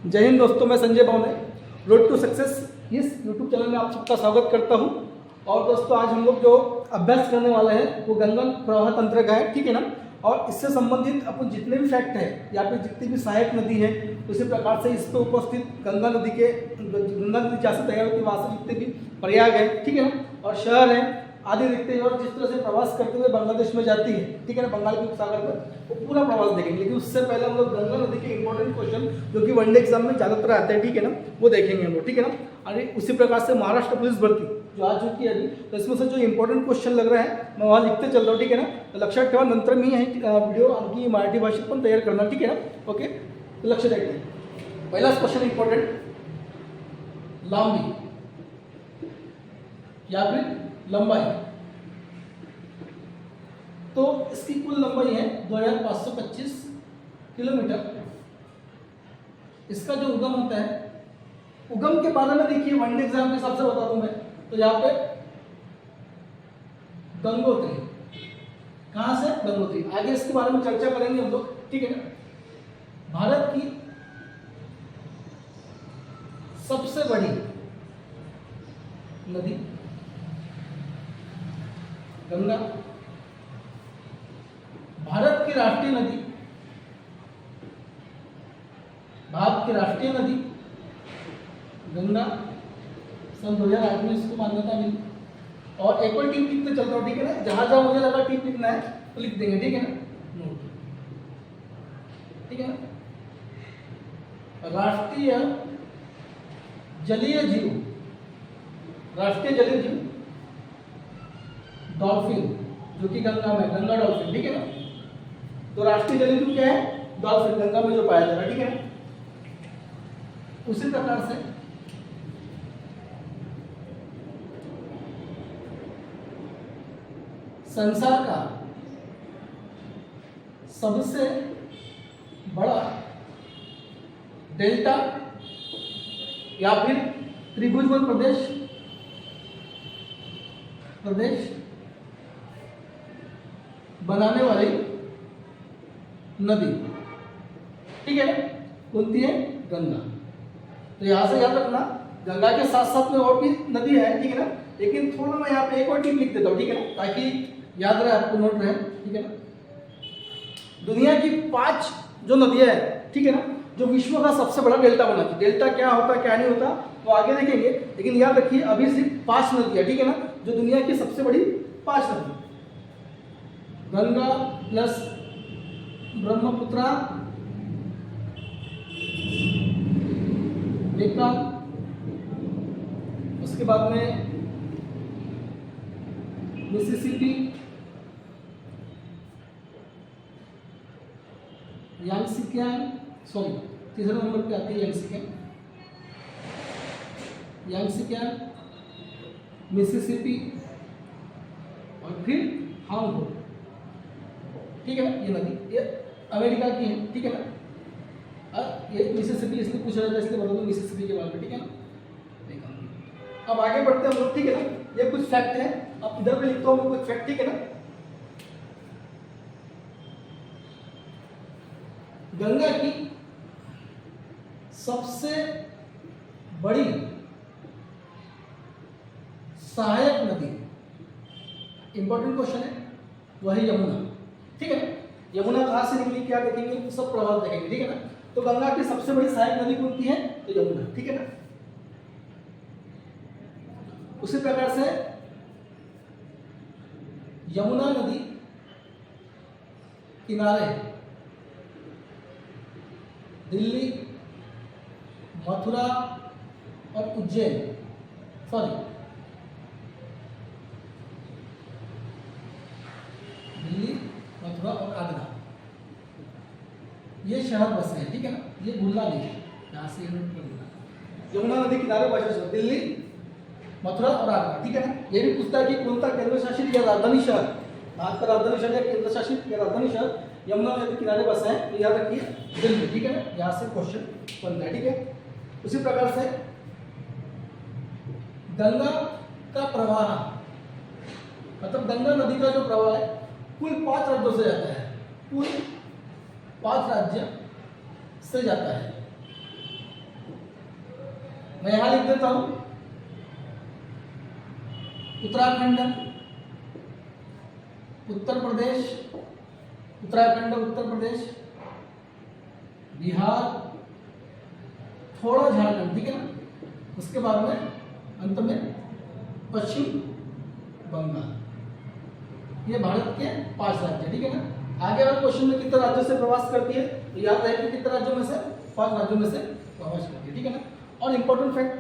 जय हिंद दोस्तों, मैं Sanjay Bawane road to success इस यूट्यूब चैनल में आप सबका स्वागत करता हूं। और दोस्तों आज हम लोग जो अभ्यास करने वाले हैं वो गंगा प्रवाह तंत्र का है, ठीक है ना। और इससे संबंधित अपन जितने भी फैक्ट है या फिर जितनी भी सहायक नदी है उसी प्रकार से इस पर उपस्थित गंगा नदी जहाँ से तैयार होती है वहाँ से जितने भी प्रयाग है, ठीक है ना, और शहर है आदि देखते हैं। और जिस तरह से प्रवास करते हुए बांग्लादेश में जाती है, ठीक है ना, बंगाल के उपसागर पर वो पूरा प्रवास देखेंगे। लेकिन उससे पहले हम लोग गंगा नदी के इंपॉर्टेंट क्वेश्चन जो कि वनडे एग्जाम में ज़्यादातर आते हैं, ठीक है ना, वो देखेंगे हम लोग, ठीक है ना। और उसी प्रकार से महाराष्ट्र पुलिस भर्ती जो आ चुकी है अभी, तो इसमें से जो इंपॉर्टेंट क्वेश्चन लग रहा है मैं वहाँ लिखते चल रहा हूँ, ठीक है ना। तो लक्षात ठेवा, नंतर मी आहे व्हिडिओ आणखी मराठी भाषेत पण तयार करणार, ठीक है ना। ओके, तो लक्ष द्यायचं। पहिलाच क्वेश्चन इंपॉर्टेंट, लांबी या फिर लंबाई। तो इसकी कुल लंबाई है 2525 किलोमीटर। इसका जो उगम होता है, उगम के बारे में देखिए वनडे एग्जाम के हिसाब से बता दूं मैं, तो यहाँ पे गंगोत्री, कहां से? गंगोत्री। आगे इसके बारे में चर्चा करेंगे हम लोग, ठीक है ना। भारत की सबसे बड़ी नदी गंगा, भारत की राष्ट्रीय नदी, भारत की राष्ट्रीय नदी गंगा। सन 2008 में इसको मान्यता मिली। और एक और टिप लिखते चलता हूँ, ठीक है ना। जहां जहां मुझे लगा टिप लिखना है तो लिख देंगे, ठीक है ना, नोट, ठीक है ना। राष्ट्रीय जलीय जीव, राष्ट्रीय जलीय जीव डॉल्फिन, जो कि गंगा में, गंगा डॉल्फिन, ठीक है ना। तो राष्ट्रीय जलीय जीव क्या है? डॉल्फिन, गंगा में जो पाया जा रहा है, ठीक है ना। उसी प्रकार से संसार का सबसे बड़ा डेल्टा या फिर त्रिभुजवन प्रदेश बनाने वाली नदी, ठीक है ना, कौन सी है? गंगा। तो यहां से याद रखना, गंगा के साथ साथ में और भी नदी है, ठीक है ना। लेकिन थोड़ा मैं यहाँ पे एक और टिप लिख देता हूँ, ठीक है ना, ताकि याद रहे, आपको नोट रहे, ठीक है ना। दुनिया की 5 जो नदियां है, ठीक है ना, जो विश्व का सबसे बड़ा डेल्टा बनाती है। डेल्टा क्या होता क्या नहीं होता तो आगे देखेंगे, लेकिन याद रखिए अभी सिर्फ 5 नदियां, ठीक है ना, जो दुनिया की सबसे बड़ी 5 नदी, गंगा प्लस ब्रह्मपुत्रा, डेल्टा, उसके बाद में मिसिसिपी, यांगसिक्यान, सॉरी तीसरे नंबर पे आती है यांगसिक्यान, मिसिसिपी और फिर हांगो, ठीक है ना। ये नदी ये अमेरिका की है, ठीक है ना। ये मिसिसिपी इसलिए पूछा जाता है, इसलिए बता दूं मिसिसिपी के बारे में, ठीक है ना। अब आगे बढ़ते हैं हम लोग, ठीक है ना। ये कुछ फैक्ट है, अब इधर पे लिखता हूं मैं कुछ फैक्ट, ठीक है ना। गंगा की सबसे बड़ी सहायक नदी, इंपॉर्टेंट क्वेश्चन है, वही यमुना, ठीक है ना। यमुना कहां से निकली क्या देखेंगे, सब प्रभाव देखेंगे, ठीक है ना। तो गंगा की सबसे बड़ी सहायक नदी कौन सी है? तो यमुना, ठीक है ना। उसी प्रकार से यमुना नदी किनारे दिल्ली, मथुरा और उज्जैन, सॉरी दिल्ली, मथुरा और आगरा, ये शहर बसे हैं, ठीक है ना। ये भूलना नहीं, यहाँ से नोट कर देना। यमुना नदी किनारे बसे दिल्ली, मथुरा और आगरा, ठीक है ना। ये भी पूछता है कि कौन सा केंद्र शासित या राजधानी शहर, भारत का राजधानी शहर या केंद्र शासित या राजधानी शहर यमुना नदी किनारे बसे हैं, तो याद रखिए दिल्ली, ठीक है ना। यहाँ से क्वेश्चन बनता है, ठीक है। उसी प्रकार से गंगा का प्रवाह, मतलब गंगा नदी का जो प्रवाह है कुल 5 राज्यों से जाता है, कुल 5 राज्य से जाता है। मैं यहां लिख देता हूं उत्तराखंड, उत्तर प्रदेश, उत्तराखंड, उत्तर प्रदेश, बिहार, थोड़ा झारखंड, ठीक है ना। उसके बाद में अंत में पश्चिम बंगाल। ये भारत के 5 राज्य, ठीक है ना। आगे वाले क्वेश्चन में कितने राज्यों से प्रवास करती है तो याद रहे कि कितने राज्यों में से, 5 राज्यों में से प्रवास करती है, ठीक है ना। और इंपॉर्टेंट फैक्ट,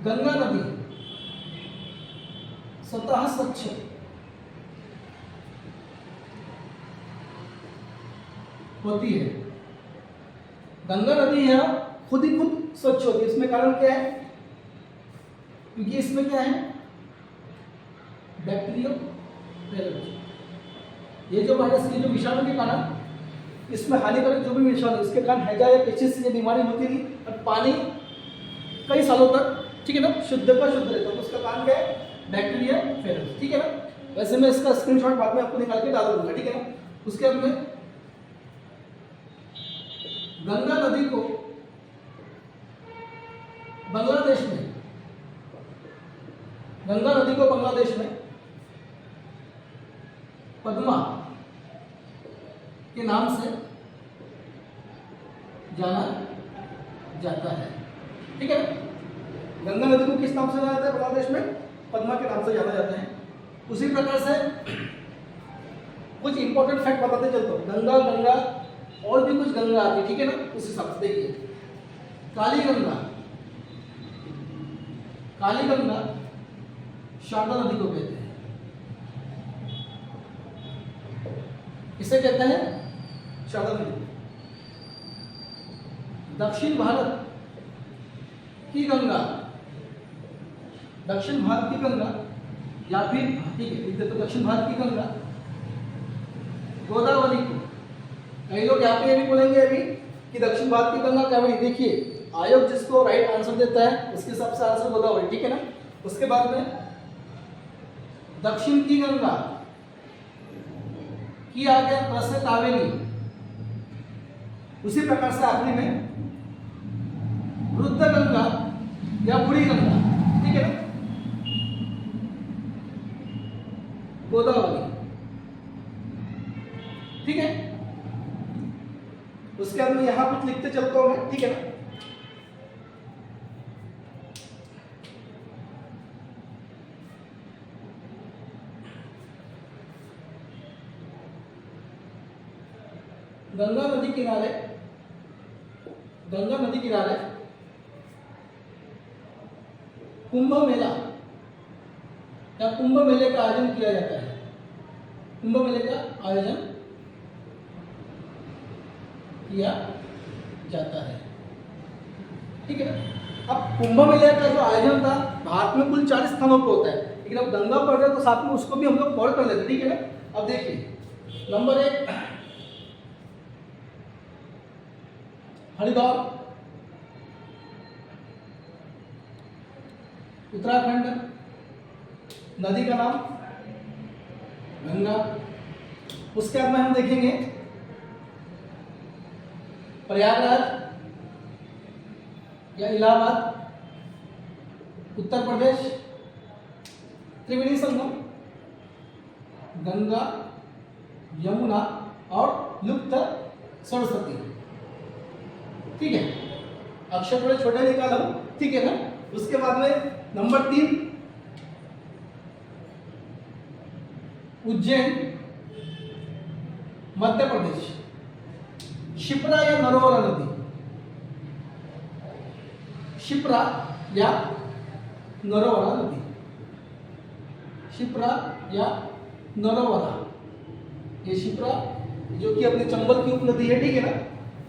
गंगा नदी स्वतः स्वच्छ होती है। गंगा नदी है खुद ही खुद स्वच्छ होती है। इसमें कारण क्या है? क्योंकि इसमें क्या है, बैक्टीरियोफेज, ये जो वायरस, ये जो विषाणु के कारण, इसमें हानिकारक जो भी विषाणु, इसके कारण हैजा या पेचिस ये बीमारी होती थी और पानी कई सालों तक, ठीक है ना, शुद्ध का शुद्ध रहता है। तो उसका कारण क्या है? बैक्टीरियोफेज, ठीक है ना। वैसे मैं इसका स्क्रीनशॉट बाद में आपको निकाल के डाल दूंगा, ठीक है ना। उसके बाद में गंगा नदी को बांग्लादेश में, गंगा नदी को बांग्लादेश में पद्मा के नाम से जाना जाता है, ठीक है। गंगा नदी को किस नाम से जाना जाता है बांग्लादेश में? पद्मा के नाम से जाना जाता है। उसी प्रकार से कुछ इंपॉर्टेंट फैक्ट बताते चलता हूं। गंगा, गंगा और भी कुछ गंगा आती है, ठीक है ना। उस हिसाब से देखिए, काली गंगा, काली गंगा शारदा नदी को कहते हैं। किसे कहते हैं? शारदा नदी। दक्षिण भारत की गंगा, दक्षिण भारत की गंगा, या फिर, ठीक है, तो दक्षिण भारत की गंगा गोदावरी को, कई लोग यहाँ पे ये भी बोलेंगे अभी कि दक्षिण भारत की गंगा कावेरी। देखिए, आयोग जिसको राइट आंसर देता है उसके हिसाब से आंसर गोदावरी, ठीक है ना। उसके बाद में दक्षिण की गंगा की आ गया प्रसे कावेरी। उसी प्रकार से आखिरी में वृद्ध गंगा या बूढ़ी गंगा, ठीक है ना, गोदावरी, ठीक है। उसके बाद में यहां कुछ लिखते चलता हूं मैं, ठीक है ना। गंगा नदी किनारे, गंगा नदी किनारे कुंभ मेला या कुंभ मेले का आयोजन किया जाता है। कुंभ मेले का आयोजन किया जाता है, ठीक है ना। अब कुंभ मेले का जो आयोजन था भारत में कुल 40 स्थानों पर होता है, लेकिन अब गंगा पड़ जाए तो साथ में उसको भी हम लोग कवर कर लेते, ठीक है ना। अब देखिए, नंबर 1 हरिद्वार, उत्तराखंड, नदी का नाम गंगा। उसके बाद में हम देखेंगे प्रयागराज या इलाहाबाद, उत्तर प्रदेश, त्रिवेणी संगम, गंगा, यमुना और युक्त सरस्वती, ठीक है। अक्षर थोड़े छोटे निकाला हूं, ठीक है ना। उसके बाद में नंबर 3 उज्जैन, मध्य प्रदेश, शिप्रा या नरोवरा नदी, शिप्रा या नरोवरा नदी, शिप्रा या नरोवरा, ये शिप्रा जो कि अपने चंबल की उपनदी है, ठीक है ना।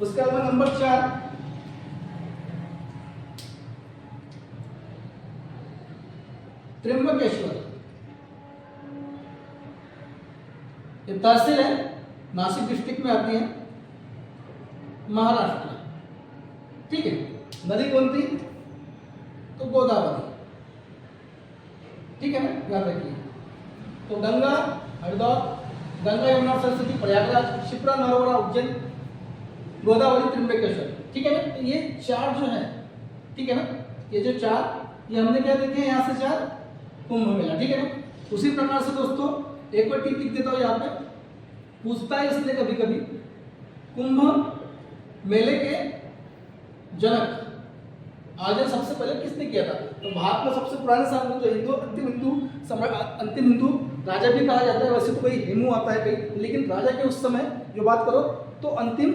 उसके बाद में नंबर 4 त्र्यंबकेश्वर, ये तहसील है, नासिक डिस्ट्रिक्ट में आती है, महाराष्ट्र, ठीक है। नदी कौन थी? तो गोदावरी, ठीक है ना, याद रखिए। तो गंगा, हरिद्वार, गंगा, यमुना, सरस्वती, प्रयागराज, शिप्रा, नरोवरा, उज्जैन, गोदावरी, त्र्यंबकेश्वर, ठीक है ना। तो ये 4 जो है, ठीक है ना, ये जो 4 ये हमने क्या देखे हैं, यहाँ से 4 कुंभ मेला, ठीक है ना। उसी प्रकार से दोस्तों एक और टिप लिख देता हूँ यहाँ पे, पूछता है इसलिए कभी कभी, कुंभ मेले के जनक आयोजन सबसे पहले किसने किया था? तो भारत में सबसे पुराने शासक जो हिंदू अंतिम हिंदू सम्राट, अंतिम हिंदू राजा भी कहा जाता है, वैसे तो कोई हेमू आता है कहीं, लेकिन राजा के उस समय जो बात करो तो अंतिम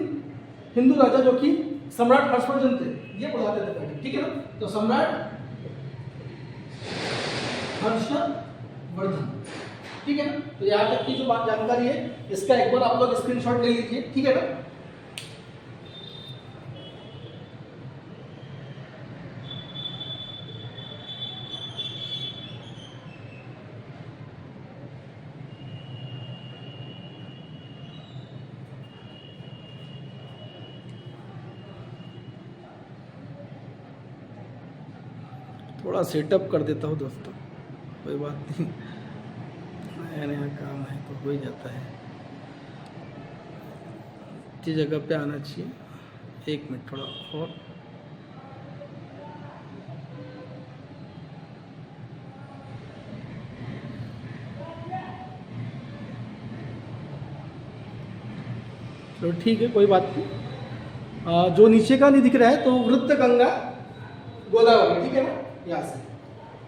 हिंदू राजा जो कि सम्राट हर्षवर्धन थे, ये बुलाते थे पहले, ठीक है ना। तो सम्राट हर्षवर्धन, ठीक है ना। तो यहाँ तक की जो बात जानकारी है इसका एक बार आप लोग स्क्रीनशॉट ले लीजिए, ठीक है ना। थोड़ा सेटअप कर देता हूँ दोस्तों, कोई बात नहीं, नया नया काम है तो हो ही जाता है, अच्छी जगह पे आना चाहिए। 1 मिनट थोड़ा और, तो ठीक है, कोई बात नहीं। जो नीचे का नहीं दिख रहा है तो वृत्त गंगा गोदावरी, ठीक है ना। यहाँ से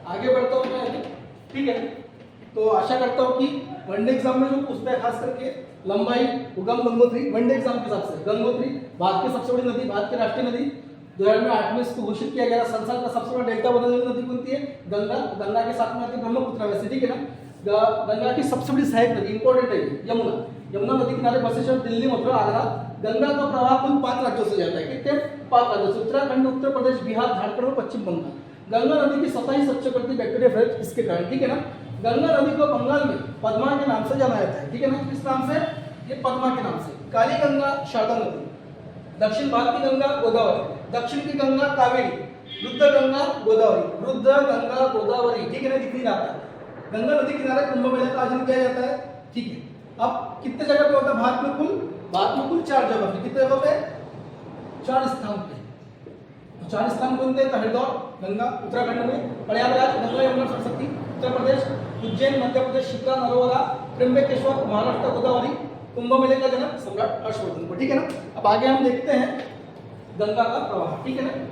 आगे बढ़ता हूँ मैं अभी, ठीक है। तो आशा करता हूँ कि वनडे एग्जाम में जो पूछता है खास करके लंबाई, उगम गंगोत्री, वनडे एग्जाम के हिसाब से गंगोत्री भारत की सबसे बड़ी नदी, भारत की राष्ट्रीय नदी, 2008 में इसको घोषित किया गया। संसार का सबसे बड़ा डेल्टा बनने वाली नदी कौन सी है? गंगा। गंगा के साथ में आती है ब्रह्मपुत्र, वैसे ठीक है ना। गंगा की सबसे बड़ी सहायक नदी इंपॉर्टेंट है यमुना। यमुना नदी किनारे बसे शहर दिल्ली, मथुरा, आगरा। गंगा का प्रवाह कुल 5 राज्यों से जाता है, कितने? 5 राज्यों से, उत्तराखंड, उत्तर प्रदेश, बिहार, झारखंड और पश्चिम बंगाल। गंगा नदी की सफाई स्वच्छ करती बैक्टीरिया फ्रेज इसके कारण, ठीक है ना। गंगा नदी को बंगाल में पद्मा के नाम से जाना जाता है, ठीक है ना। किस नाम से? ये पद्मा के नाम से। काली गंगा शारदा नदी, दक्षिण भारत की गंगा गोदावरी, दक्षिण की गंगा कावेरी, रुद्र गंगा गोदावरी, रुद्र गंगा गोदावरी, ठीक है ना, दिख नहीं रहा था। गंगा नदी किनारे कुंभ मेला का आयोजन किया जाता है, ठीक है। अब कितने जगह पे होता है भारत में? कुल 4 जगह पे। कितने जगह पे? 4 स्थान पे। 4 स्थान कौन थे? हरिद्वार गंगा उत्तराखंड में, प्रयागराज गंगा यमुना सरस्वती उत्तर प्रदेश, उज्जैन मध्य प्रदेश, शिप्रा नरोवरा, त्र्यंबकेश्वर महाराष्ट्र गोदावरी। कुंभ मेले का जनक सम्राट हर्षवर्धन को, ठीक है ना। अब आगे हम देखते हैं गंगा का प्रवाह, ठीक है ना।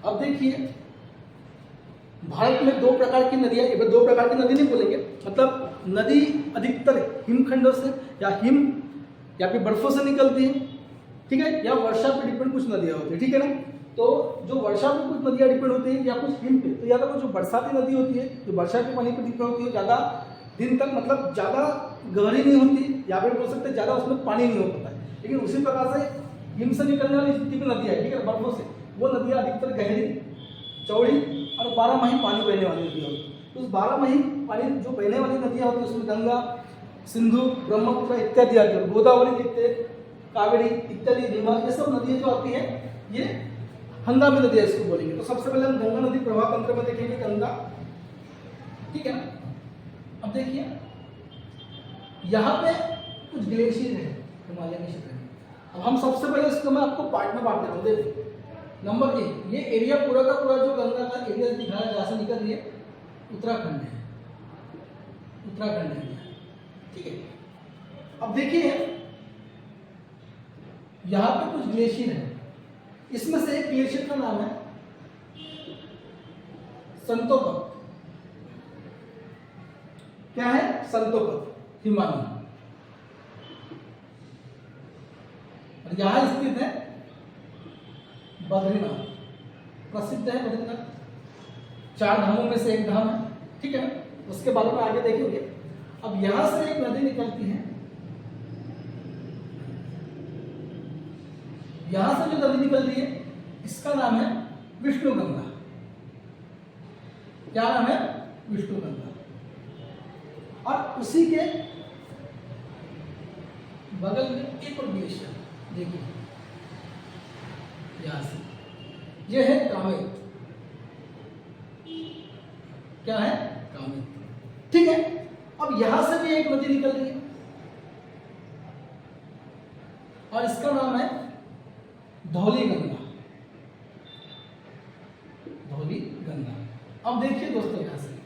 अब देखिए भारत में 2 प्रकार की नदियां, 2 प्रकार की नदी नहीं बोलेंगे, मतलब नदी अधिकतर हिमखंडों से या फिर बर्फों से निकलती है, ठीक है, या वर्षा पे डिपेंड कुछ नदियां होती है, ठीक है ना। तो जो वर्षा पे कुछ नदियां डिपेंड होती है या कुछ हिम पे, तो या तो जो बरसाती नदी होती है जो वर्षा के पानी पे डिपेंड होती है, ज़्यादा दिन तक मतलब ज़्यादा गहरी नहीं होती, या फिर बोल सकते हैं ज़्यादा उसमें पानी नहीं हो पाता है। लेकिन उसी प्रकार से हिम से निकलने वाली जितनी भी नदियाँ है, ठीक है, बर्फों से, वो नदियाँ अधिकतर गहरी, चौड़ी और 12 माही पानी बहने वाली नदियाँ होती है। तो उस 12 माही पानी जो बहने वाली नदियाँ होती है उसमें गंगा, सिंधु, ब्रह्मपुत्र इत्यादि आती है, गोदावरी देखते, कावेरी इत्यादि, भीमा, ये सब नदियाँ जो आती है ये हंगामी नदियाँ इसको बोलेंगे। तो सबसे पहले हम गंगा नदी प्रवाह तंत्र में देखेंगे गंगा, ठीक है ना। अब देखिए यहाँ पे कुछ ग्लेशियर है हिमालय के क्षेत्र में। अब हम सबसे पहले इसको मैं आपको पार्ट में बांट देता हूँ। देखिए नंबर 1, ये एरिया पूरा का पूरा जो गंगा का एरिया दिखा है जहाँ से निकल रही है उत्तराखंड है, उत्तराखंड एरिया, ठीक है। अब देखिए यहाँ पे कुछ ग्लेशियर है, इसमें से एक ग्लेशियर का नाम है संतोपक। क्या है? संतोपक हिमालय, और यहां स्थित है बद्रीनाथ, प्रसिद्ध है बद्रीनाथ, 4 धामों में से एक धाम है, ठीक है ना। उसके बारे में आगे देखेंगे। अब यहां से एक नदी निकलती है, यहां से जो नदी निकल रही है इसका नाम है विष्णु गंगा, क्या नाम है? विष्णुगंगा। और उसी के बगल में एक और ग्लेशियर देखिए, यहां से ये है कामेत। क्या है? कामेत। ठीक है, अब यहां से भी एक नदी निकल रही है और इसका नाम है धौली गंगा। धौली गंगा। अब देखिए दोस्तों, यहां से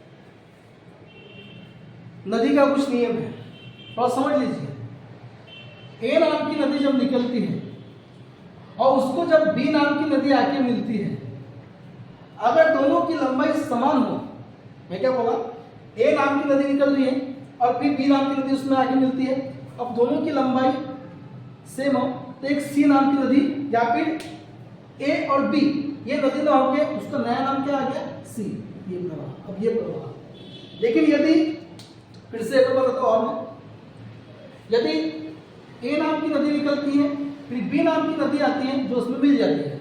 नदी का कुछ नियम है, थोड़ा समझ लीजिए। ए नाम की नदी जब निकलती है और उसको जब बी नाम की नदी आके मिलती है, अगर दोनों की लंबाई समान हो, मैं क्या बोला, ए नाम की नदी निकल रही है और फिर बी नाम की नदी उसमें आके मिलती है, अब दोनों की लंबाई सेम हो तो एक सी नाम की नदी या फिर ए और बी ये नदी ना होके उसका नया नाम क्या आ गया? सी। ये प्रवाह। अब ये प्रवाह, लेकिन यदि फिर से एक बार बताता हूं और मैं, यदि ए नाम की नदी निकलती है फिर बी नाम की नदी आती है जो उसमें मिल जाती है,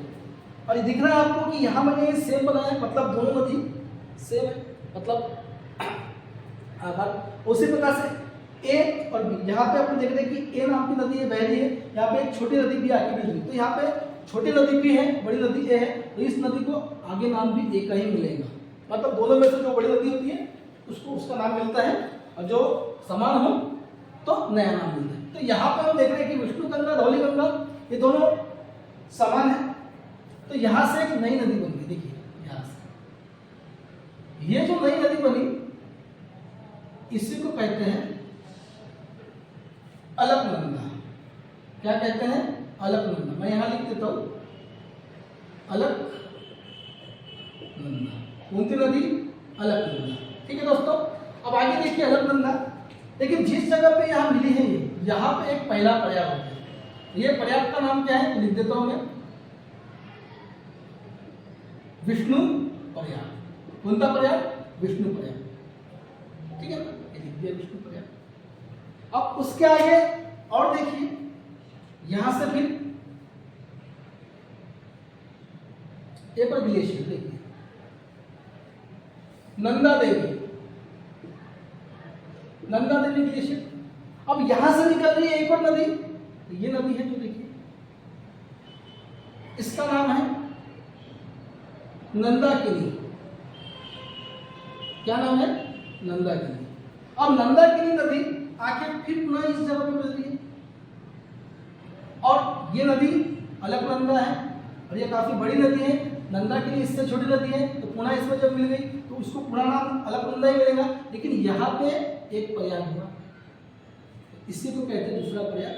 और ये दिख रहा है आपको कि यहां मैंने सेम बनाया, मतलब दोनों नदी सेम है, मतलब उसी प्रकार से ए और बी, यहाँ पे आपको देख रहे हैं कि ए नाम की नदी है, बह रही है, यहाँ पे एक छोटी नदी भी आके मिल रही है, तो यहाँ पे छोटी नदी भी है, बड़ी नदी ए है, तो इस नदी को आगे नाम भी ए का ही मिलेगा। मतलब दोनों में से जो बड़ी नदी होती है उसको उसका नाम मिलता है, और जो समान हो तो नया नाम मिलता है। तो यहाँ पे हम देख रहे हैं कि विष्णु गंगा, धौली गंगा ये दोनों समान है, तो यहाँ से एक नई नदी बन गई। देखिए यहाँ से ये जो नई नदी बनी इसी को कहते हैं अलकनंदा। क्या कहते हैं? अलकनंदा। मैं यहां लिख देता हूं अलकनंदा। कौन सी नदी? अलकनंदा। ठीक है दोस्तों, अब आगे देखिए अलकनंदा। लेकिन जिस जगह पे यहां मिली है ये, यहां पे एक पहला पर्याय हो गया। ये पर्याय का नाम क्या है? लिख देता हूं मैं, विष्णु पर्याय। कौन सा पर्याय? विष्णु पर्याय। ठीक है ना, ये लिख दिया विष्णु पर्याय। अब उसके आगे और देखिए, यहां से फिर एक और ग्लेशियर देखिए, नंदा देवी। नंदा देवी ग्लेशियर। अब यहां से निकल रही है एक और नदी, तो ये नदी है जो देखिए, इसका नाम है नंदाकिनी। क्या नाम है? नंदाकिनी। अब नंदाकिनी नदी आके फिर पुनः इस जगह पे मिल रही है, और ये नदी अलकनंदा है और ये काफी बड़ी नदी है। नंदाकिनी इससे छोटी नदी है, तो पुनः इसमें जब मिल गई तो उसको पुनः नाम अलकनंदा ही मिलेगा। लेकिन यहाँ पे एक पर्याय हुआ, इसी को कहते हैं दूसरा पर्याय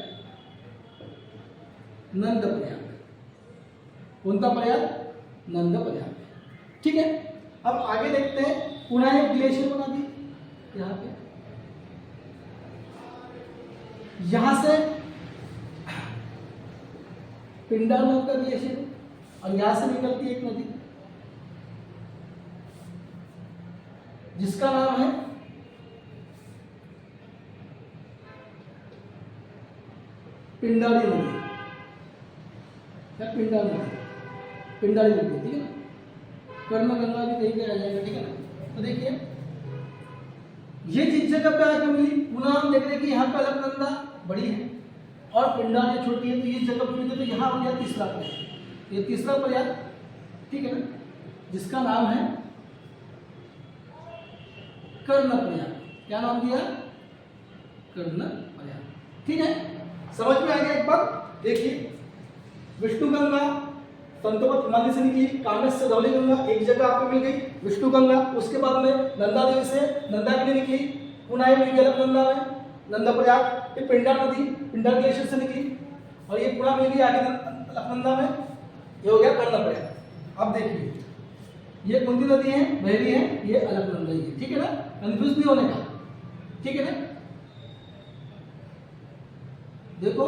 नंद पर्याय। कौन सा पर्याय? नंद पर्याय। ठीक है, अब आगे देखते हैं। पुनः एक ग्लेशियर बना दी यहाँ पे, यहां से पिंडार नाम का ग्लेशियर, और यहां से निकलती एक नदी जिसका नाम है पिंडारी नदी या पिंडारी नदी। पिंडारी नदी, ठीक है ना। कर्ण गंगा भी कहीं पे आ जाएगा, ठीक है ना। तो देखिए ये जिस जगह पे आकर मिली, पुनः हम देख रहे हैं कि यहाँ पे अलकनंदा बड़ी है और पिंडार ये छोटी है, तो इस जगह पे मिली, तो यहाँ हो गया तीसरा पर्याय। ये तीसरा पर्याय, ठीक है ना, जिसका नाम है कर्ण पर्याय। क्या नाम दिया? कर्ण पर्याय। ठीक है, समझ में आ गया एक बार। देखिए विष्णु गंगा संतोवत हिमालय से निकली, कामेत से धौली गंगा एक जगह आपको मिल गई विष्णु गंगा। उसके बाद में नंदा देवी से नंदाकिनी निकली, पुनः ये मिल गई अलकनंदा में नंदा प्रयाग। फिर पिंडार नदी पिंडार ग्लेशियर से निकली और ये पुनः मिल गई आगे अलकनंदा में, ये हो गया कर्ण प्रयाग। अब देखिए ये कौन सी नदी है? बह रही है, ये अलकनंदा ही है। ठीक है ना, कंफ्यूज नहीं होने का, ठीक है ना। देखो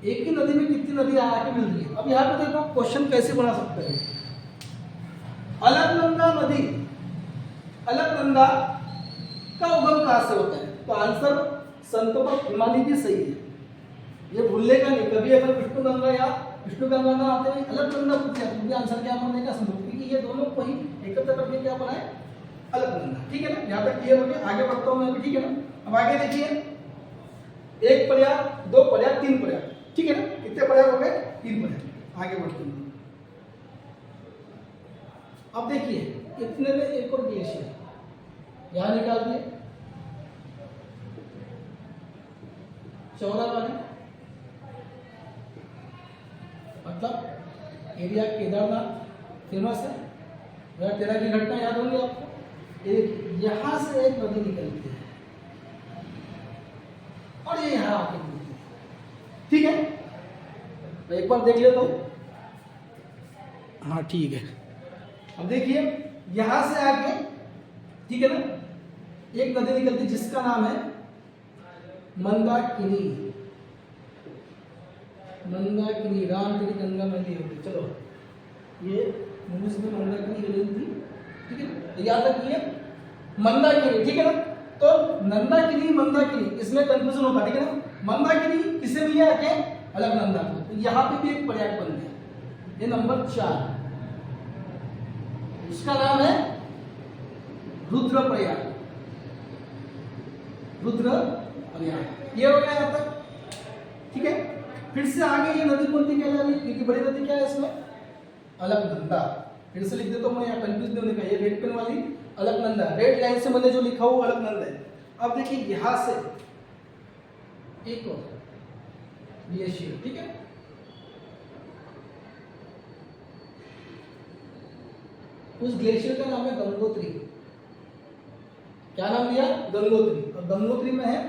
एक ही नदी में कितनी नदी आके मिल रही है। अब यहाँ पे देखो क्वेश्चन कैसे बना सकते हैं। अलकनंदा नदी, अलकनंदा का उगम कहां से होता है? तो आंसर संतोवत हिमालय भी सही है, ये भूलने का नहीं। कभी अगर विष्णु गंगा या विष्णु गंगा ना आते हुए अलकनंदा पूछे तो भी आंसर क्या बनेगा? संतोवत, क्योंकि ये दोनों को ही एकत्र करके क्या बनाए? अलकनंदा। ठीक है ना, यहाँ तक क्लियर हो गया। आगे बढ़ता हूँ मैं, ठीक है ना। अब आगे देखिए, एक प्रयाग, दो प्रयाग, तीन प्रयाग, ठीक है ना। कितने प्रयाग हो गए? तीन प्रयाग। आगे बढ़ते हैं। अब देखिए इतने में एक और ग्लेशियर यहां निकाल दिए, चौरा वाली, मतलब एरिया केदारनाथ फेमस है। 2013 की घटना याद होगी आपको। यहां से एक नदी निकलती है और ये यहां आके मिलती है। ठीक है, तो एक बार देख लेता हूं। हाँ ठीक है, अब देखिए यहां से आके, ठीक है ना, एक नदी निकलती जिसका नाम है मंदाकिनी। मंदाकिनी, रामगिरी, गंगा नदी होगी। चलो ये मूवीज में मंदाकिनी हिरोइन थी, ठीक है, तो याद रखिए मंदाकिनी। ठीक है ना, तो नंदाकिनी मंदाकिनी इसमें कंफ्यूजन होता है। ठीक है ना, मंदाकिनी किसे मिले आके? अलकनंदा को। तो यहाँ पे भी एक प्रयाग बन गया, ये नंबर 4, उसका नाम है रुद्रप्रयाग। रुद्रप्रयाग ये हो गया यहाँ तक। ठीक है, फिर से आगे ये नदी कौन सी कहला रही है? क्योंकि बड़ी नदी क्या है इसमें? अलकनंदा। फिर से लिख देता हूँ मैं, यहाँ कंफ्यूज नहीं होने का। ये रेड पेन वाली अलकनंदा, रेड लाइन से मैंने जो लिखा हुआ अलकनंदा है। अब देखिए यहां से एक और ग्लेशियर, ठीक है, उस ग्लेशियर का नाम है गंगोत्री। क्या नाम दिया? गंगोत्री। और गंगोत्री में है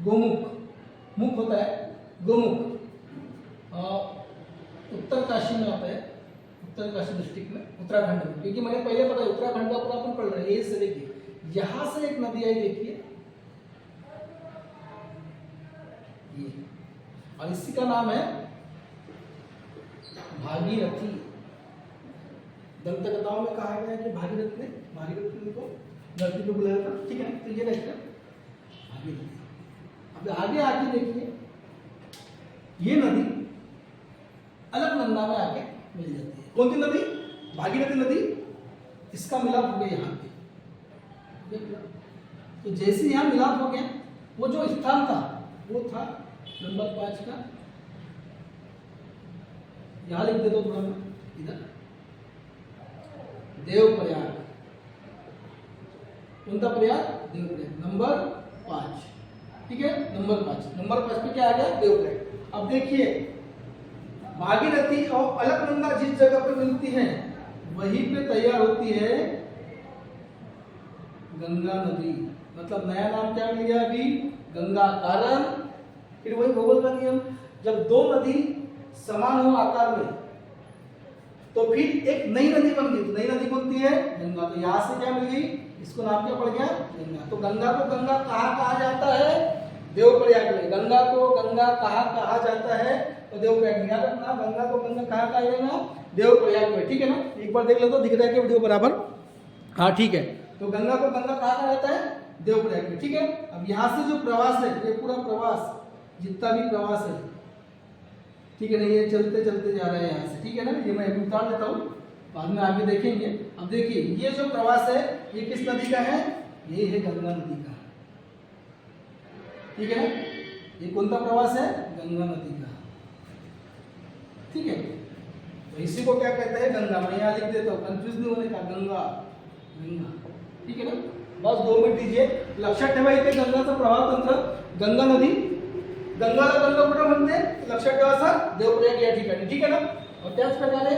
गोमुख, मुख होता है गोमुख, उत्तरकाशी में आता है, उत्तरकाशी डिस्ट्रिक्ट में, उत्तराखंड में। क्योंकि मैंने पहले पता है उत्तराखंड का पूरा अपन पढ़ रहे हैं। ये से देखिए यहां से एक नदी आई, देखिए ये, और इसी का नाम है भागीरथी। दंत कथाओं में कहा गया है कि भागीरथी को धरती पे बुलाया था। ठीक है, तो ये रहता भागीरथी। अब आगे आके देखिए ये नदी अलकनंदा में आके मिल जाती है। कौन सी नदी? भागीरथी नदी। इसका मिलाप हो गया यहाँ पे। तो जैसे यहाँ मिलाप हो गया, वो जो स्थान था वो था नंबर 5 का, यहां लिख देता हूं थोड़ा मैं इधर, देवप्रयाग। कौन सा प्रयाग? देवप्रयाग, नंबर 5। ठीक है, नंबर 5 पे क्या आ गया? देवप्रयाग। अब देखिए भागीरथी और अलकनंदा जिस जगह पे मिलती है वहीं पे तैयार होती है गंगा नदी। मतलब नया नाम क्या मिल गया अभी? गंगा। कारण फिर वही भूगोल का नियम, जब दो नदी समान हो आकार में तो फिर एक नई नदी बन गई। तो नई नदी कौन सी है? गंगा। तो यहां से क्या मिल गई? इसको नाम क्या पड़ गया? गंगा। तो गंगा को गंगा कहाँ कहा जाता है? देवप्रयाग में। गंगा को गंगा कहाँ कहा जाता है? तो देवप्रयाग में। याद रखना, गंगा को गंगा कहाँ कहा जाएगा? देवप्रयाग में। ठीक है ना, एक बार देख लो तो दिख रहा है कि वीडियो बराबर? हाँ ठीक है, तो गंगा को गंगा कहाँ कहा जाता है? देवप्रयाग में। ठीक है, अब यहाँ से जो प्रवास है, ये पूरा प्रवास, जितना भी प्रवास है, ठीक है ना, ये चलते चलते जा रहा है यहाँ से। ठीक है ना, ये मैं अभी उतार देता हूँ, बाद में आगे देखेंगे। अब देखिए ये जो प्रवास है ये किस नदी का है? ये है गंगा नदी का। ठीक है ना, ये कौन सा प्रवास है? गंगा नदी का। ठीक है, तो इसी को क्या कहते हैं? गंगा। मैं यहाँ लिख देता हूँ, कंफ्यूज नहीं होने का, गंगा। गंगा, ठीक है ना, बस 2 मिनट दीजिए। लक्षात ठेवायचे गंगाचं प्रवाह तंत्र, गंगा नदी, गंगाला गंगा कुठे म्हणते? लक्षात ठेवायचं, देवप्रयाग या ठिकाणी। ठीक आहे ना, और त्याच प्रकारे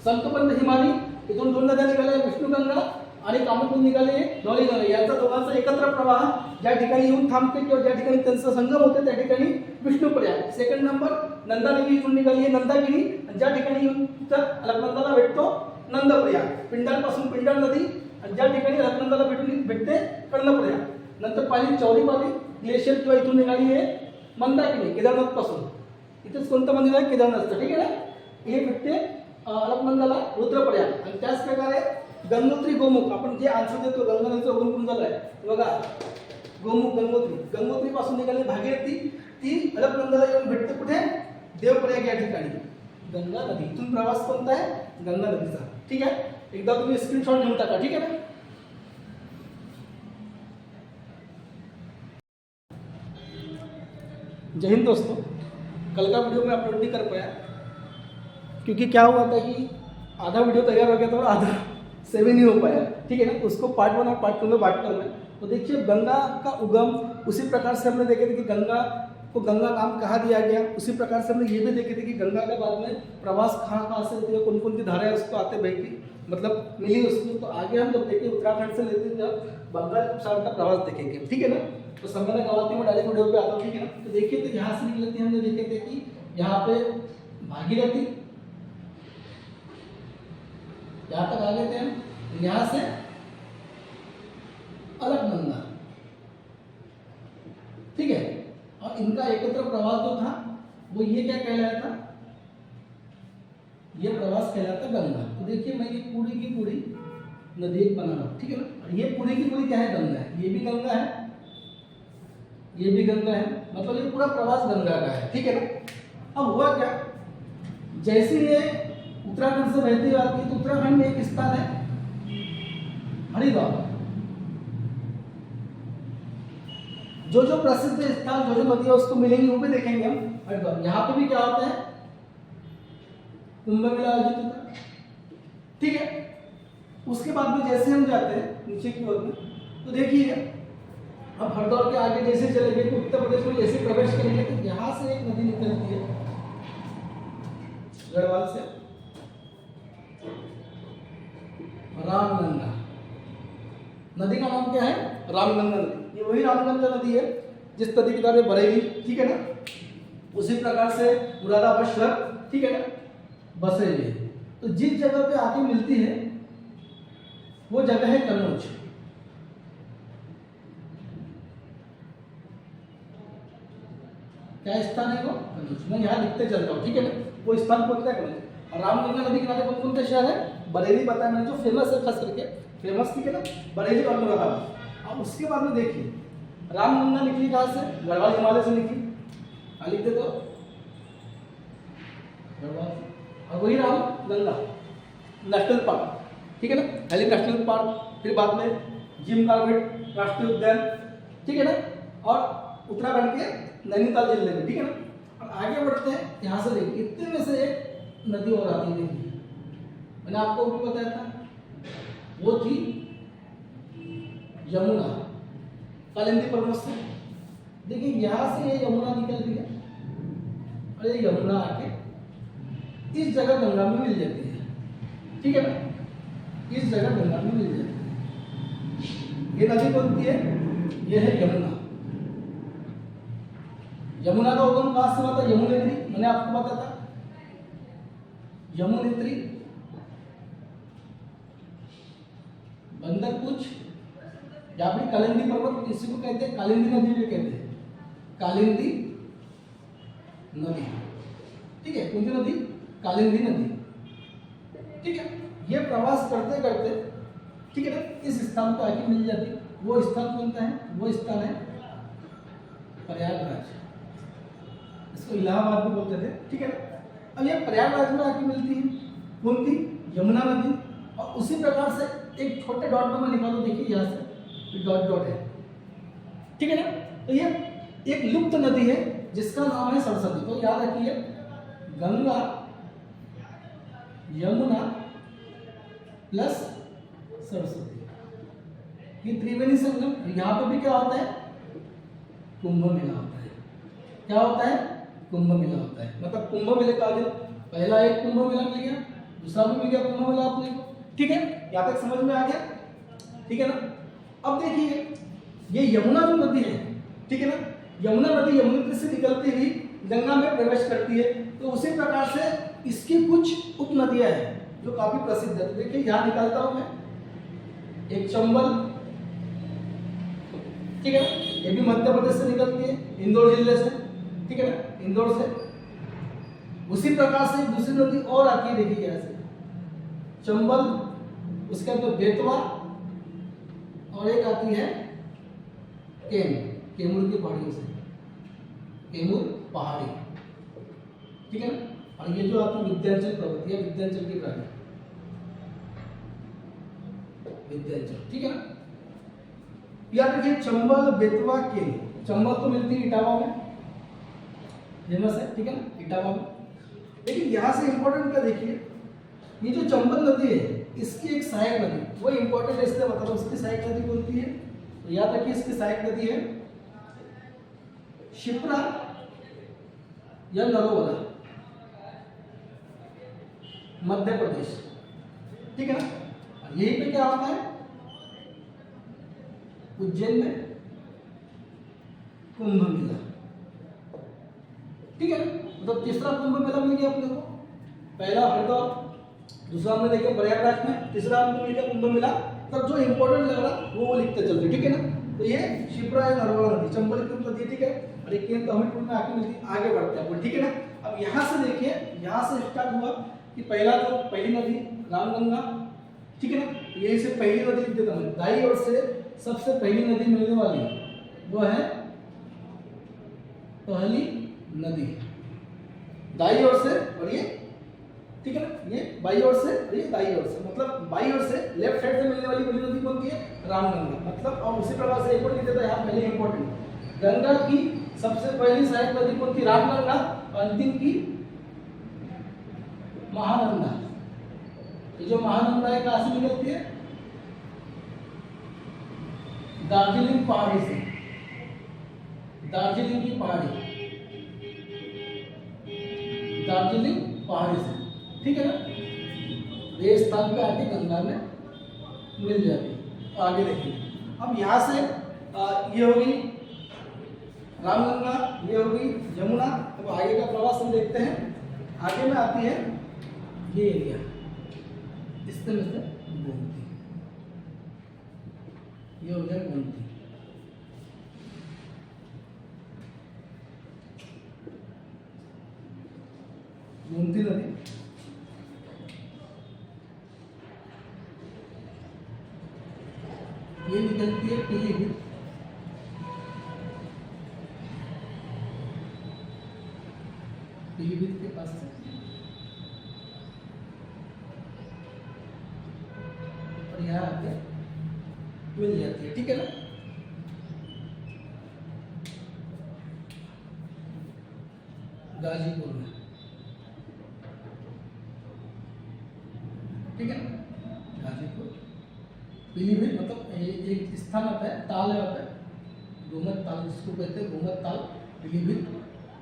संतपंत हिमानी, इथून 2 नद्या निघाल्या, विष्णुगंगा आणि कामोदून निघाले धौलीगंगा। यांचा दोघांचा एकत्र प्रवाह ज्या ठिकाणी येऊन थांबते किंवा ज्या ठिकाणी त्यांचा संगम होते त्या ठिकाणी विष्णुप्रयाग। सेकंड नंबर नंदा नदी इथून निघाली आहे नंदागिरी, आणि ज्या ठिकाणी येऊन तर अलकनंदाला भेटतो नंदप्रयाग। पिंडालपासून पिंडाल नदी, आणि ज्या ठिकाणी अलकनंदाला भेटते कर्णप्रयाग। नंतर पाहिली चौरी वाली ग्लेशियर किंवा इथून निघाली आहे मंदाकिनी, केदारनाथ पासून। इथेच कोणतं मंदिर आहे? केदारनाथचं। ठीक आहे ना, हे भेटते अलकनंदाला रुद्रप्रयाग। आणि त्याच प्रकारे गंगोत्री गोमुख, आपण जे आन्सर देतो गंगा नदीचं उगम कुठून झालंय बघा, गोमुख गंगोत्री। गंगोत्री पासून निघाली भागीरथी, ती अलकनंदाला येऊन भेटते कुठे? देवप्रयाग या ठिकाणी, गंगा नदी। इथून प्रवास कोणता आहे? गंगा नदीचा। ठीक आहे, एकदा तुम्ही स्क्रीनशॉट घेऊन टाका। ठीक आहे ना, जय हिंद दोस्तों। कल का वीडियो मैं अपलोड नहीं कर पाया क्योंकि क्या हुआ था कि आधा वीडियो तैयार हो गया था और आधा सेव नहीं हो पाया, ठीक है ना। उसको पार्ट 1 और पार्ट 2 में बांटता हूँ मैं। तो देखिए गंगा का उगम उसी प्रकार से हमने देखे थे कि गंगा को गंगा नाम कहाँ दिया गया। उसी प्रकार से हमने ये भी देखे थे कि गंगा के बाद में प्रवास कहाँ कहाँ से होती है, कौन कौन सी धाराएं उसको आते बहती मतलब मिली उसको। तो आगे हम जब देखें उत्तराखंड से लेते जब बंगाल उपसागर का प्रवास देखेंगे, ठीक है ना। तो समय में गवाती में डायरेक्ट वीडियो पे आता हूँ, ठीक है ना। तो देखिए तो यहाँ से निकलती है, हमने देखे थे कि यहाँ पे भागीरथी, यहाँ तक आ गए थे हम। यहाँ से अलकनंदा, ठीक है। और इनका एकत्र प्रवास जो था वो ये क्या कहलाया था, ये प्रवास कहलाता गंगा। तो देखिए मैं ये पूरी की पूरी नदी एक बना रहा हूँ, ठीक है ना। और ये पूरी की पूरी क्या है, गंगा है। ये भी गंगा है, ये भी गंगा है, मतलब ये पूरा प्रवास गंगा का है, ठीक है ना। अब हुआ क्या, जैसे ये उत्तराखंड से बहती हुई आती है तो उत्तराखंड में एक स्थान है हरिद्वार। जो प्रसिद्ध स्थान जो नदी है उसको मिलेंगे वो भी देखेंगे हम। हरिद्वार यहाँ पे भी क्या होता है, कुंभ मेला आयोजित होता है, ठीक है। उसके बाद में जैसे हम जाते हैं नीचे की ओर में तो देखिए अब हरिद्वार के आगे जैसे चलेंगे तो उत्तर प्रदेश में जैसे प्रवेश करेंगे तो यहाँ से एक नदी निकलती है गढ़वाल से, रामगंगा। नदी का नाम क्या है, रामगंगा नदी। ये वही रामगंगा नदी है जिस नदी के द्वारा बरेली, ठीक है ना। उसी प्रकार से मुरादाबाद शहर, ठीक है ना, बसे हुए। तो जिस जगह पे आके मिलती है वो जगह है कन्नौज। क्या स्थान है वो, कन्नौज। मैं यहाँ लिखते चलता हूँ, ठीक है ना। वो स्थान कौन सा है, कन्नौज। और रामगंगा नदी किनारे कौन कौन से शहर है, बरेली बताया मैंने जो फेमस है, खास करके फेमस, ठीक है ना, बरेली और मुरादाबाद। अब उसके बाद में देखिए रामगंगा निकली कहाँ से, गढ़वाल हिमालय से निकली। लिख दे तो गढ़वाल। और वही रामगंगा नेशनल पार्क, ठीक है ना, हेली नेशनल पार्क, फिर बाद में जिम कॉर्बेट राष्ट्रीय उद्यान, ठीक है ना। और उत्तराखंड के नैनीताल जिले में, ठीक है ना। और आगे बढ़ते हैं, यहाँ से देखिए इतने में से एक नदी और आती है, देखिए मैंने आपको भी बताया था, वो थी यमुना, कालिंदी पर्वत से। देखिए यहाँ से ये यमुना निकल रही है और ये यमुना आके इस जगह गंगा में मिल जाती है, ठीक है ना। इस जगह गंगा में मिल जाती है। ये नदी कौन सी है, ये है यमुना। यमुना का उगम कहाँ से हुआ था, यमुनेत्री, मैंने आपको बताया था। यमुनेत्री, बंदरपुच या फिर कालिंदी पर्वत, इसी को कहते हैं कालिंदी नदी भी कहते हैं, कालिंदी नदी, ठीक है। कौन सी नदी, कालिंदी नदी, ठीक है। ये प्रवास करते करते, ठीक है ना, इस स्थान पर आके मिल जाती है। वो स्थान कौन सा है, वो स्थान है प्रयागराज, इसको इलाहाबाद भी बोलते थे, ठीक है ना। अब ये प्रयागराज में आके मिलती है कौन सी, यमुना नदी। और उसी प्रकार से एक छोटे डॉट में मैं निकालू, देखिए यहाँ से डॉट डॉट है, ठीक है ना। तो ये एक लुप्त नदी है जिसका नाम है सरस्वती। तो याद रखिए गंगा यमुना प्लस सरस्वती, ये त्रिवेणी संगम। यहाँ पे भी क्या होता है, कुंभ मेला होता है। क्या होता है, कुंभ मेला होता है। मतलब कुंभ मेले का दिन पहला एक कुंभ मेला मिल गया, दूसरा भी मिल गया कुंभ मेला अपने को, ठीक है। यहाँ तक समझ में आ गया, ठीक है ना। अब देखिए ये यमुना जो नदी है, ठीक है ना, यमुना नदी यमुना से निकलती हुई गंगा में प्रवेश करती है। तो उसी प्रकार से इसकी कुछ उप नदियां हैं जो काफी प्रसिद्ध है। तो देखिए यहाँ निकालता हूं मैं, एक चंबल, ठीक है ना, ये भी मध्य प्रदेश से निकलती है, इंदौर जिले से, ठीक है ना, इंदौर से। उसी प्रकार से दूसरी नदी और आती है, देखिए यहाँ से चंबल, उसके अंदर बेतवा, और एक आती है केमूर की पहाड़ियों से, केमूर पहाड़ी, ठीक है ना। और ये जो आपकी विंध्याचल पर्वत है, विंध्याचल की प्राणी, विंध्याचल, ठीक है ना। याद रखिए चंबल, बेतवा, केन। चंबल तो मिलती है इटावा में, फेमस है, ठीक है ना, इटावा में। लेकिन यहाँ से इंपॉर्टेंट क्या देखिए, ये जो चंबल नदी है इसकी एक सहायक नदी, वो इंपॉर्टेंट है इसलिए बता रहा हूँ, उसकी सहायक नदी कौन सी है, तो याद रखिए इसकी सहायक नदी है शिप्रा या नर्मदा, मध्य प्रदेश, ठीक है ना। यहीं पे क्या होता है, उज्जैन में कुंभ मेला, ठीक है ना। मतलब तीसरा कुंभ मेला मिल गया अपने को, पहला हरिद्वार, दूसरा हमने देखा प्रयागराज में, तीसरा हमको मिल गया कुंभ मेला। तब जो इंपॉर्टेंट लग रहा वो लिखते चलते, ठीक है ना। तो ये शिप्रा या नर्मदा नदी, चंबल की नदी, ठीक है। और एक केंद्र हमीरपुर में आके मिलती, आगे बढ़ते हैं अपन, ठीक है ना। अब यहाँ से देखिए, यहाँ से स्टार्ट हुआ कि पहली नदी रामगंगा, ठीक है ना। यही से पहली नदी लिख देता हूँ, दाई ओर से सबसे पहली नदी मिलने वाली वो है पहली नदी, दाई ओर से, और ये, ठीक है ना, ये बाई ओर से और ये दाई ओर से, मतलब बाई ओर से लेफ्ट साइड से मिलने वाली पहली नदी कौन सी है, रामगंगा। मतलब और उसी प्रकार से एक और लिख देता है यहाँ पहले इंपॉर्टेंट, गंगा की सबसे पहली सहायक नदी कौन थी, रामगंगा, अंतिम की महानंदा। ये जो महानंदा है कहाँ से निकलती है, दार्जिलिंग पहाड़ी से, दार्जिलिंग की पहाड़ी, दार्जिलिंग पहाड़ी से, ठीक है ना। ये स्थान पे आके गंगा में मिल जाती है। आगे देखिए, अब यहाँ से ये होगी रामगंगा, ये होगी यमुना। अब आगे का प्रवास हम देखते हैं। आगे में आती है ये एरिया, इस तरह से गोमती, ये हो गया गोमती। गोमती नदी ये निकलती है पीलीभीत, पीलीभीत के पास से, और यहाँ आके मिल जाती है, ठीक है ना। गाजीपुर में, ठीक है ना, गाजीपुर, पीलीभीत, मतलब एक स्थान आता है, ताल है वहाँ पे, घूमत ताल जिसको कहते हैं, घूमत ताल, पीलीभीत,